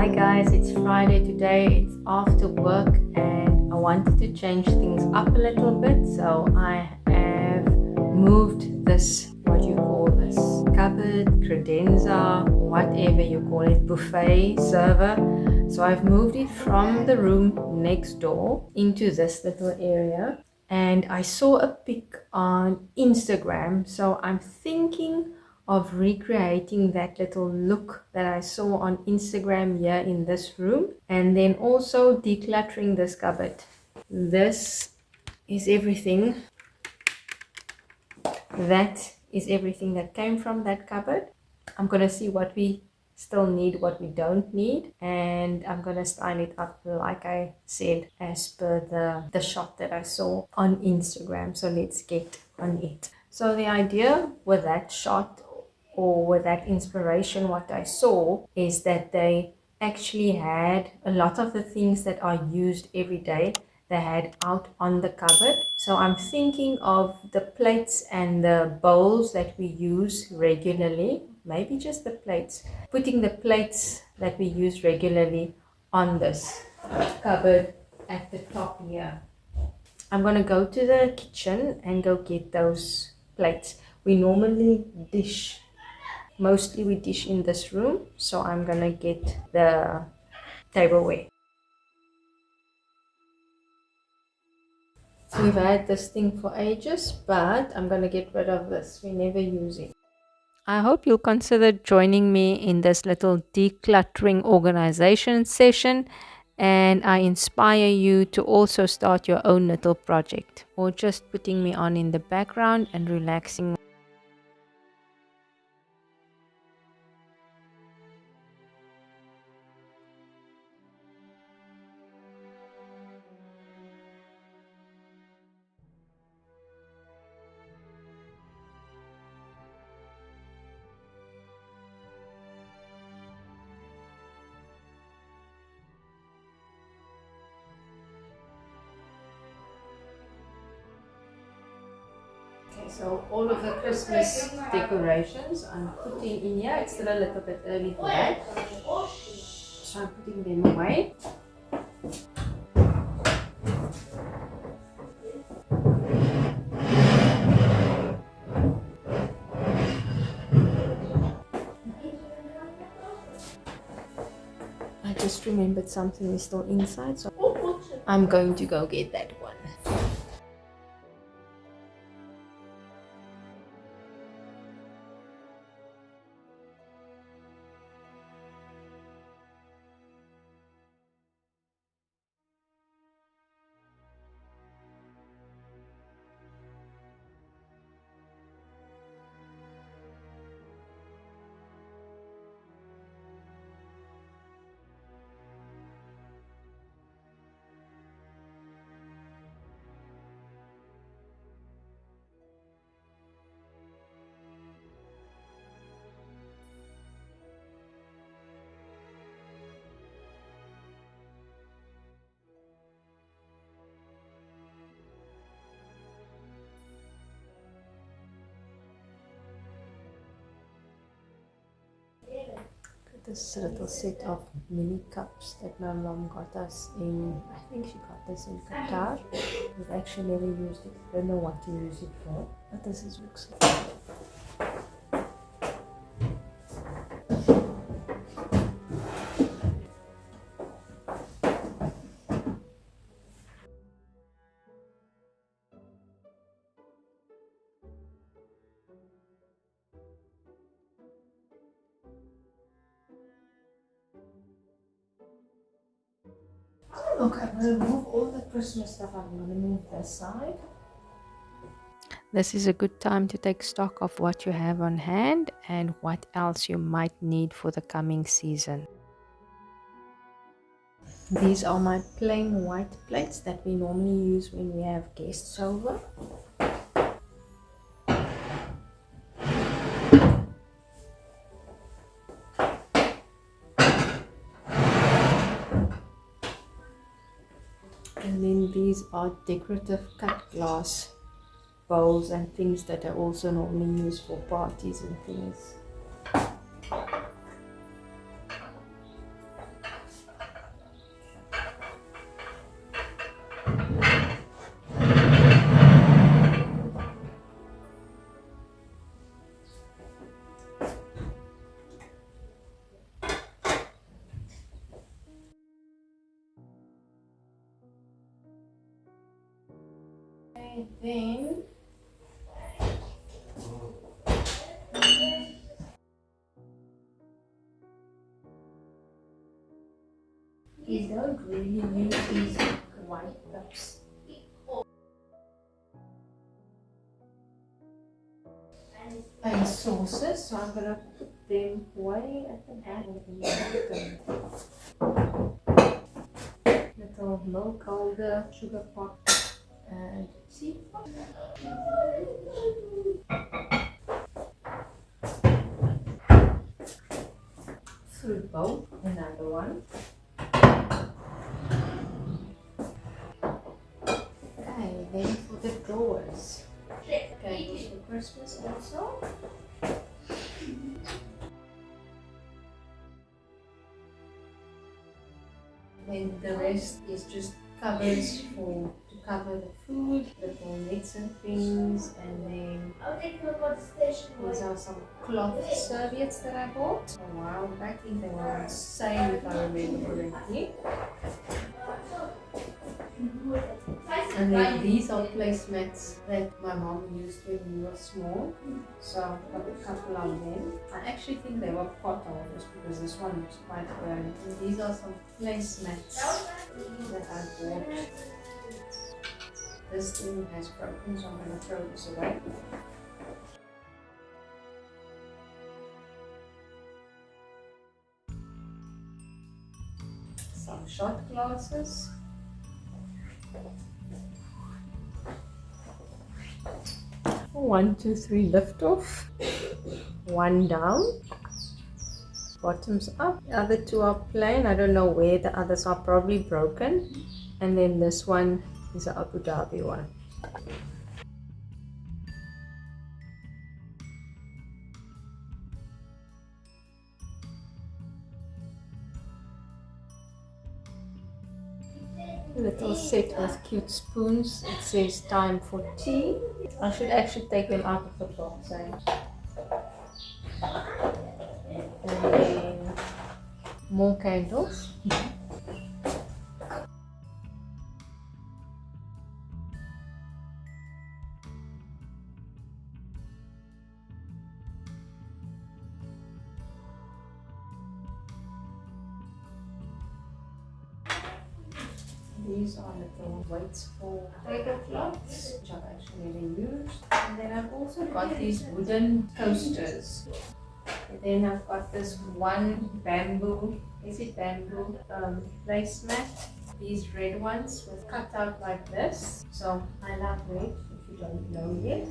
Hi guys, it's Friday today. It's after work and I wanted to change things up a little bit. So I have moved this, what do you call this? Cupboard, credenza, whatever you call it, buffet, server. So I've moved it from the room next door into this little area. And I saw a pic on Instagram. So I'm thinking of recreating that little look that I saw on Instagram here in this room, and then also decluttering this cupboard. This is everything. That is everything that came from that cupboard. I'm gonna see what we still need, what we don't need, and I'm gonna style it up like I said as per the shot that I saw on Instagram. So let's get on it. So the idea with that shot or with that inspiration, what I saw is that they actually had a lot of the things that are used every day they had out on the cupboard. So I'm thinking of the plates and the bowls that we use regularly, maybe just the plates, putting the plates that we use regularly on this cupboard at the top here. I'm gonna go to the kitchen and go get those plates. We normally mostly we dish in this room, so I'm gonna get the tableware. We've had this thing for ages, but I'm gonna get rid of this. We never use it. I hope you'll consider joining me in this little decluttering organization session, and I inspire you to also start your own little project, or just putting me on in the background and relaxing. So all of the Christmas decorations I'm putting in here. It's still a little bit early for that, so I'm putting them away. I just remembered something is still inside, so I'm going to go get that one. This little set of mini cups that my mom got us in, I think she got this in Capetown. We've actually never used it. I don't know what to use it for, but this is looks like. Okay, I'm going to move all the Christmas stuff. I'm going to move this side. This is a good time to take stock of what you have on hand and what else you might need for the coming season. These are my plain white plates that we normally use when we have guests over. And then these are decorative cut glass bowls and things that I also normally use for parties and things. Okay, then we don't really use these white cups and sauces, so I'm gonna put them way at the back of the little milk holder, sugar pot, and tea pot. Fruit bowl, another one. Okay, then for the drawers. Candles for Christmas also. Then the rest is just cupboards to cover the food, little nets and things, and then these are some cloth serviettes that I bought a while back. I think they were on sale if I remember correctly. And then these are placemats that my mom used when we were small. So I've got a couple of them. I actually think they were pot holders because this one looks quite burned. And these are some placemats that I bought. This thing has broken, so I'm going to throw this away. Some shot glasses. One, two, three, lift off. One down. Bottoms up. The other two are plain. I don't know where the others are, probably broken. And then this one is an Abu Dhabi one. A little set with cute spoons. It says time for tea. I should actually take them out of the box. And then more candles. These are little weights for tablecloths, which I've actually never used. And then I've also got these wooden coasters. And then I've got this one bamboo, is it bamboo, placemat. These red ones with cut out like this. So I love red, if you don't know yet.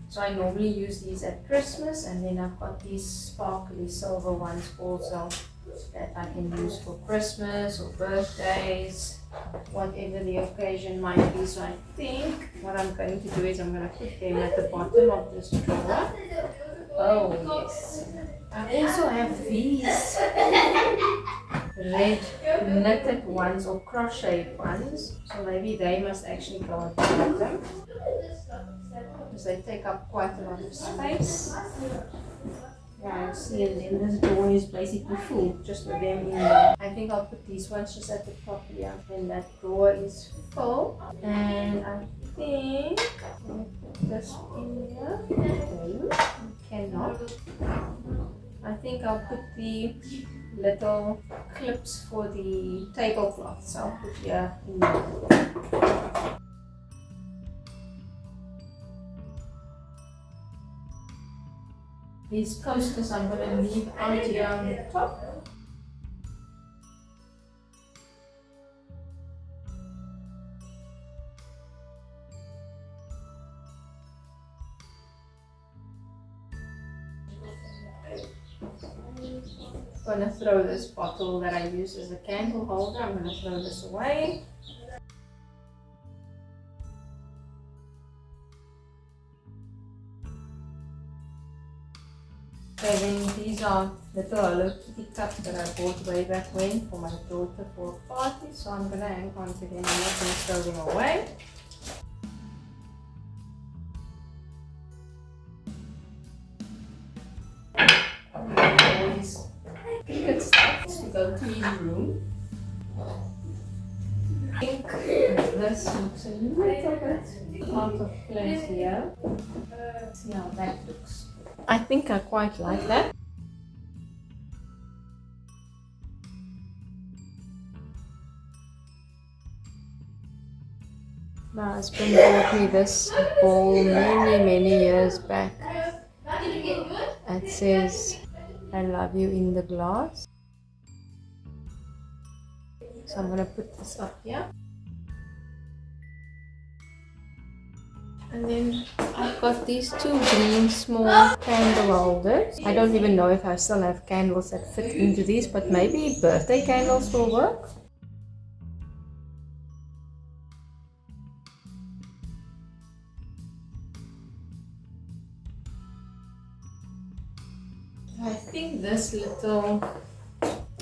So I normally use these at Christmas, and then I've got these sparkly silver ones also that I can use for Christmas or birthdays, whatever the occasion might be. So I think what I'm going to do is I'm going to put them at the bottom of this drawer. Oh yes. I also have these red knitted ones or crocheted ones. So maybe they must actually go at the bottom, because they take up quite a lot of space. Yeah, see, and then this door is basically full, just with them in there. I think I'll put these ones just at the top here, and that drawer is full. And I think I'll put this in here. No, cannot. I think I'll put the little clips for the tablecloths. I'll put here in there. These coasters I'm going to leave out here on the top. I'm going to throw this bottle that I use as a candle holder. I'm going to throw this away. Okay, then these are little Hello Kitty cups that I bought way back when for my daughter for a party. So I'm going to hang on to them. I'm not going to throw them away. All these cricket stuff to go to his room. I think this looks a little bit out of place here. See how that looks. I think I quite like that. My husband bought me this bowl many years back. It says, "I love you in the glass." So I'm going to put this up here. And then I've got these two green small candle holders. I don't even know if I still have candles that fit into these, but maybe birthday candles will work. I think this little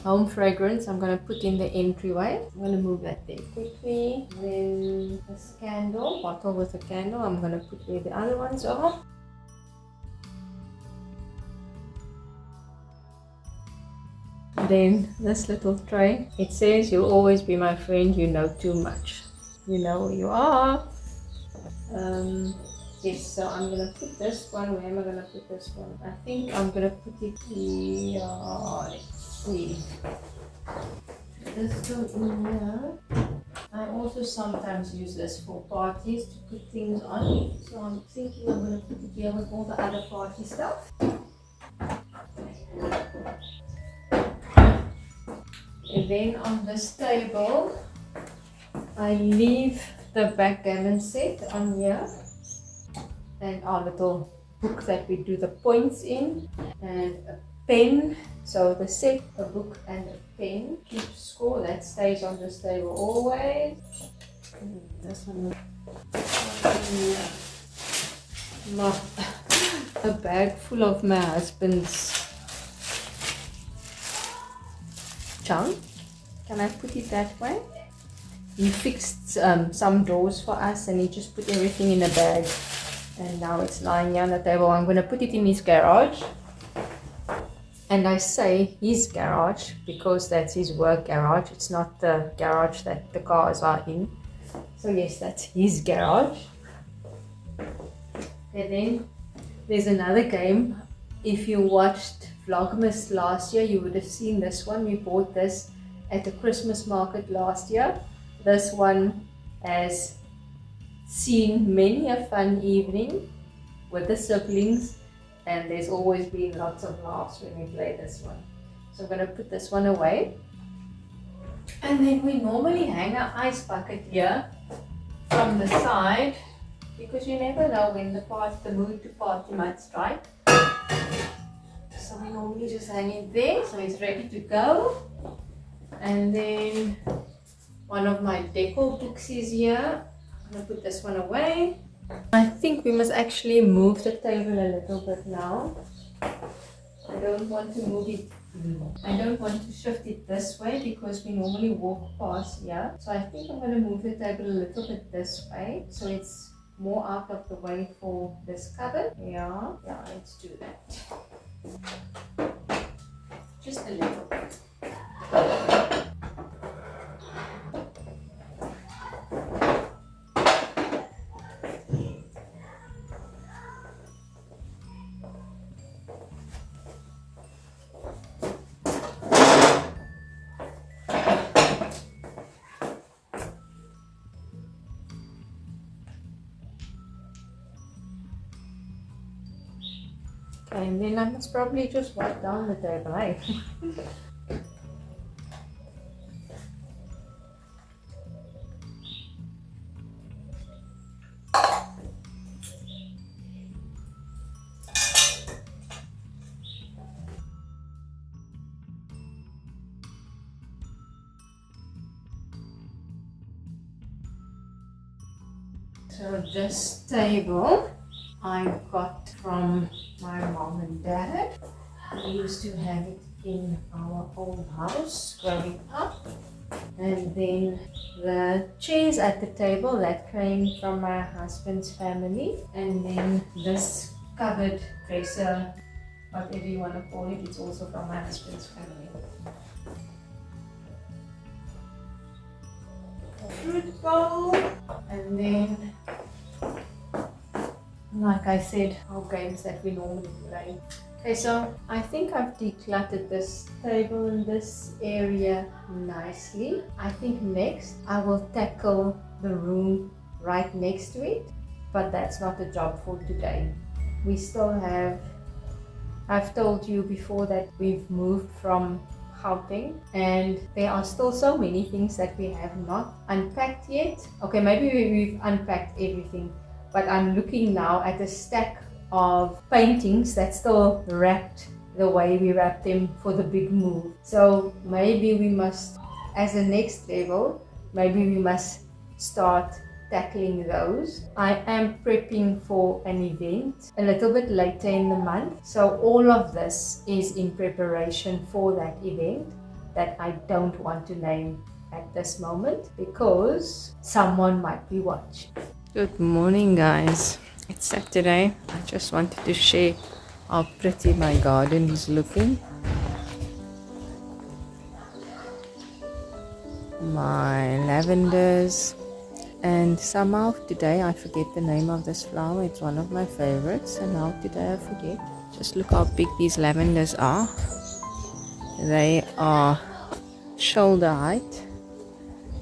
home fragrance I'm going to put in the entryway. I'm going to move that there quickly. Then this candle, bottle with a candle, I'm going to put where the other ones are. Then this little tray, it says, "You'll always be my friend, you know too much." You know who you are. Yes, so I'm going to put this one. Where am I going to put this one? I think I'm going to put it here. Let's see. This go in here. I also sometimes use this for parties to put things on. So I'm thinking I'm going to put it here with all the other party stuff. And then on this table, I leave the backgammon set on here. And our little book that we do the points in, and a pen. So the set, a book and a pen. Keep score, that stays on this table always. And this one, a bag full of my husband's junk. Can I put it that way? He fixed some doors for us, and he just put everything in a bag. And now it's lying here on the table. I'm going to put it in his garage. And I say his garage because that's his work garage. It's not the garage that the cars are in. So yes, that's his garage. And then there's another game. If you watched Vlogmas last year, you would have seen this one. We bought this at the Christmas market last year. This one has seen many a fun evening with the siblings, and there's always been lots of laughs when we play this one. So I'm going to put this one away. And then we normally hang our ice bucket here from the side, because you never know when the mood to party might strike. So we normally just hang it there, so it's ready to go. And then one of my Decor books is here. I'm going to put this one away. I think we must actually move the table a little bit now. I don't want to move it. I don't want to shift it this way because we normally walk past here. So I think I'm going to move the table a little bit this way, so it's more out of the way for this cupboard. Yeah, let's do that. Just a little bit. And then I must probably just wipe down the table, eh? So this table I got from my mom and dad. We used to have it in our old house growing up. And then the chairs at the table, that came from my husband's family. And then this cupboard, dresser, whatever you want to call it, it's also from my husband's family. fruit bowl. And then, like I said, our games that we normally play. Okay, so I think I've decluttered this table in this area nicely. I think next I will tackle the room right next to it, but that's not the job for today. We still have, I've told you before that we've moved from Gauteng and there are still so many things that we have not unpacked yet. Okay, maybe we've unpacked everything, but I'm looking now at a stack of paintings that's still wrapped the way we wrapped them for the big move. So maybe we must, as a next level, maybe we must start tackling those. I am prepping for an event a little bit later in the month, so all of this is in preparation for that event that I don't want to name at this moment because someone might be watching. Good morning, guys. It's Saturday. I just wanted to share how pretty my garden is looking. My lavenders, and somehow today I forget the name of this flower. It's one of my favorites, and now today I forget. Just look how big these lavenders are. They are shoulder height.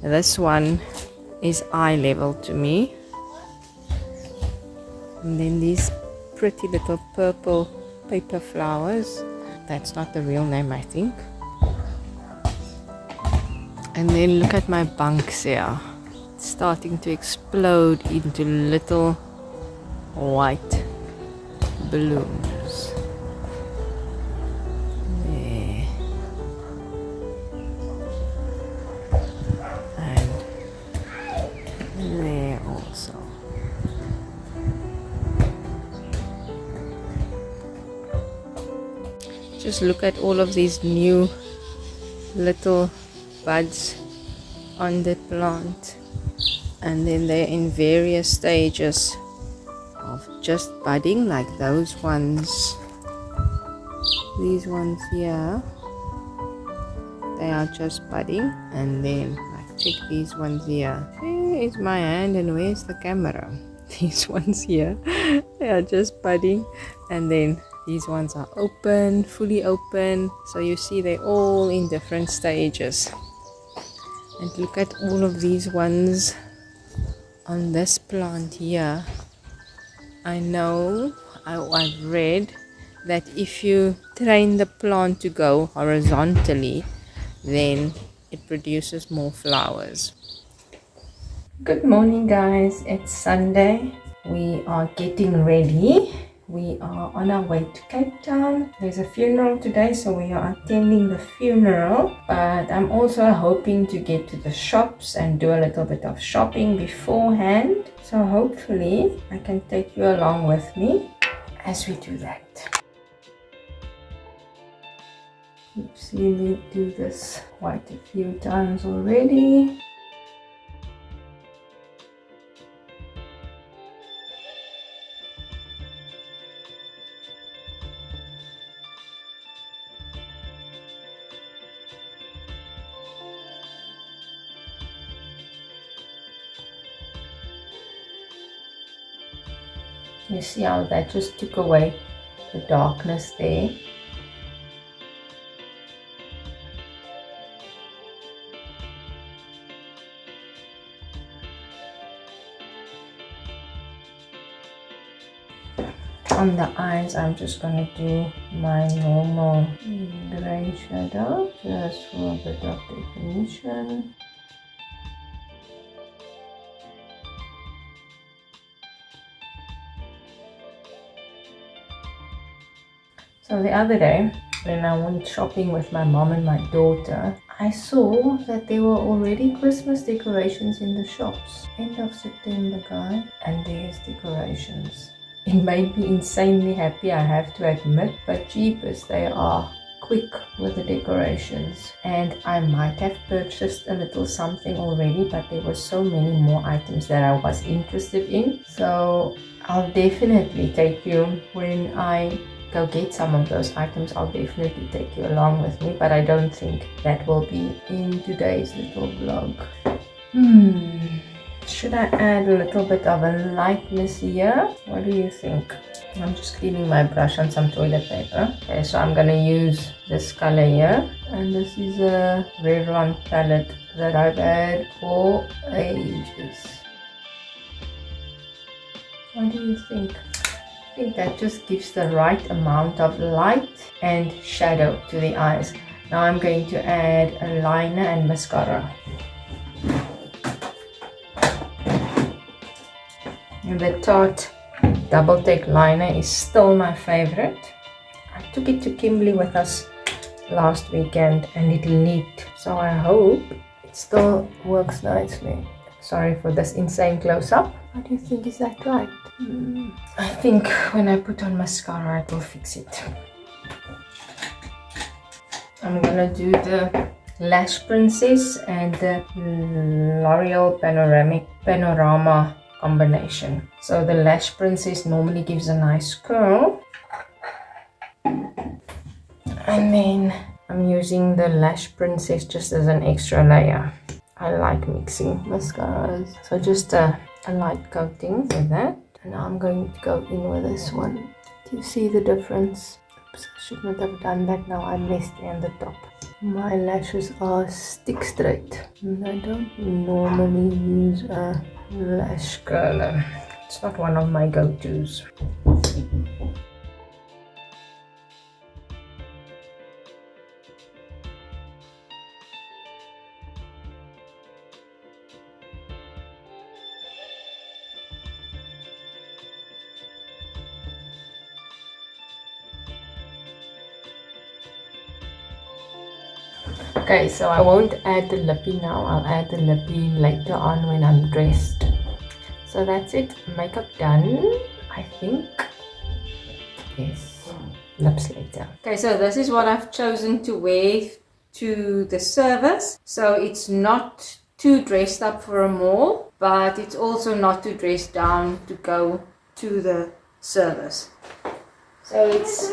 This one is eye level to me. And then these pretty little purple paper flowers. That's not the real name, I think. And then look at my bunks here. It's starting to explode into little white balloons. There. And there also. Just look at all of these new little buds on the plant, and then they're in various stages of just budding, like those ones. These ones here, they are just budding, and then like check these ones here. Where is my hand and where's the camera? These ones here, they are just budding, and then these ones are open, fully open. So you see they're all in different stages. And look at all of these ones on this plant here. I know, I've read that if you train the plant to go horizontally, then it produces more flowers. Good morning, guys. It's Sunday. We are getting ready. We are on our way to Capetown. There's a funeral today, so we are attending the funeral. But I'm also hoping to get to the shops and do a little bit of shopping beforehand. So hopefully I can take you along with me as we do that. You've seen me do this quite a few times already. You see how that just took away the darkness there. On the eyes, I'm just going to do my normal gray shadow just for a bit of definition. So the other day, when I went shopping with my mom and my daughter, I saw that there were already Christmas decorations in the shops. End of September, guys, and there's decorations. It made me insanely happy, I have to admit, but jeepers, they are quick with the decorations. And I might have purchased a little something already, but there were so many more items that I was interested in. So I'll definitely take you when I go get some of those items. I'll definitely take you along with me, but I don't think that will be in today's little vlog. Should I add a little bit of a lightness here? What do you think? I'm just cleaning my brush on some toilet paper. Okay, so I'm gonna use this color here. And this is a Revlon palette that I've had for ages. What do you think? I think that just gives the right amount of light and shadow to the eyes. Now I'm going to add a liner and mascara. And the Tarte Double Take Liner is still my favorite. I took it to Kimberley with us last weekend and it leaked. So I hope it still works nicely. Sorry for this insane close-up. What do you think? Is that right? I think when I put on mascara it will fix it. I'm gonna do the Lash Princess and the L'Oreal Panorama combination. So the Lash Princess normally gives a nice curl. And then I'm using the Lash Princess just as an extra layer. I like mixing mascaras. So just a light coating with that. And now I'm going to go in with this one. Do you see the difference? Oops, I should not have done that. Now I messed in the top. My lashes are stick straight. And I don't normally use a lash curler. It's not one of my go-tos. Okay, so I won't add the lippy now. I'll add the lippy later on when I'm dressed. So that's it. Makeup done, I think. Yes, lips later. Okay, so this is what I've chosen to wear to the service. So it's not too dressed up for a mall, but it's also not too dressed down to go to the service. So it's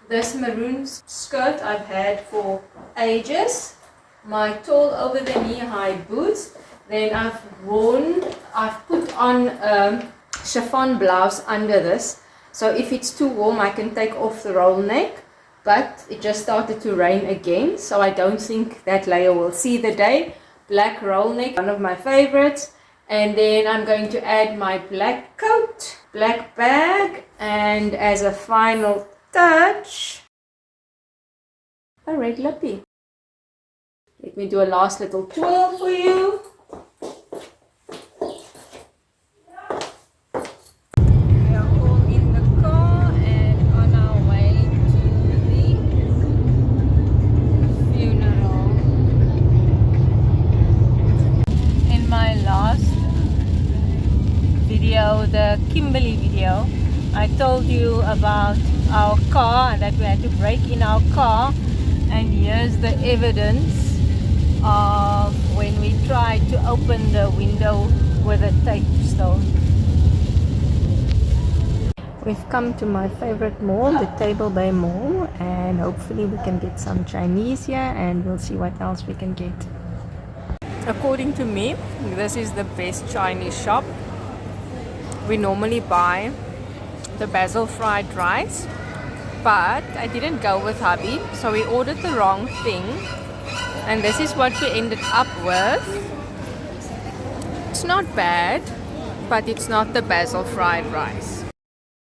this maroon skirt I've had for ages, my tall over the knee high boots, then I've put on a chiffon blouse under this, so if it's too warm I can take off the roll neck, but it just started to rain again, so I don't think that layer will see the day. Black roll neck, one of my favorites, and then I'm going to add my black coat, black bag, and as a final touch, a red lippy. Let me do a last little twirl for you. We are all in the car and on our way to the funeral. In my last video, the Kimberley video, I told you about our car and that we had to break in our car, and here's the evidence of when we tried to open the window with a tape still. We've come to my favorite mall, the Table Bay Mall, and hopefully we can get some Chinese here and we'll see what else we can get. According to me, this is the best Chinese shop. We normally buy the basil fried rice, but I didn't go with hubby, so we ordered the wrong thing, and this is what we ended up with. It's not bad, but it's not the basil fried rice.